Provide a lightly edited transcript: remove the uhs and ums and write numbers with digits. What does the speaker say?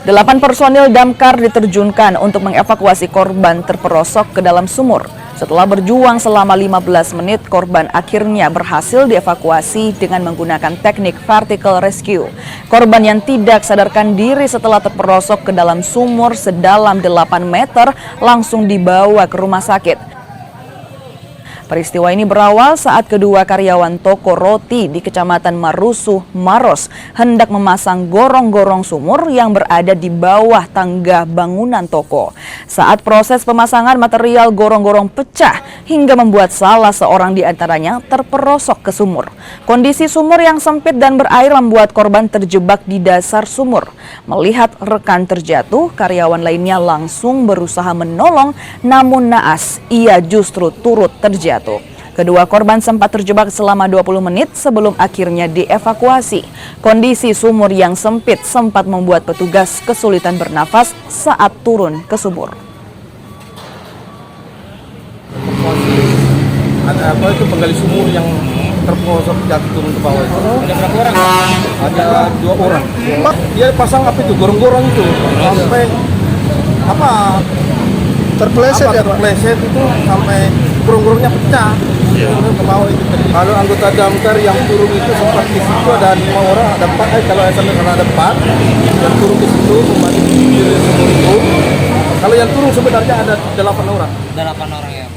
8 personil damkar diterjunkan untuk mengevakuasi korban terperosok ke dalam sumur. Setelah berjuang selama 15 menit, korban akhirnya berhasil dievakuasi dengan menggunakan teknik vertical rescue. Korban yang tidak sadarkan diri setelah terperosok ke dalam sumur sedalam 8 meter langsung dibawa ke rumah sakit. Peristiwa ini berawal saat kedua karyawan toko roti di Kecamatan Marusuh, Maros hendak memasang gorong-gorong sumur yang berada di bawah tangga bangunan toko. Saat proses pemasangan, material gorong-gorong pecah hingga membuat salah seorang di antaranya terperosok ke sumur. Kondisi sumur yang sempit dan berair membuat korban terjebak di dasar sumur. Melihat rekan terjatuh, karyawan lainnya langsung berusaha menolong, namun naas ia justru turut terjatuh. Kedua korban sempat terjebak selama 20 menit sebelum akhirnya dievakuasi. Kondisi sumur yang sempit sempat membuat petugas kesulitan bernafas saat turun ke sumur. Ada apa itu penggali sumur yang terperosok jatuh turun ke bawah itu. Ada berapa orang? Ada 2 orang. Dia pasang apa itu gorong-gorong itu sampai terpeleset itu sampai gorong-gorongnya pecah. Ke bawah itu. Kalau anggota damkar yang turun itu sempat di situ ada 5 orang, ada 4. Kalau ada 4 yang turun ke situ membantu di sumur itu. Kalau yang turun sebenarnya ada 8 orang. 8 orang ya.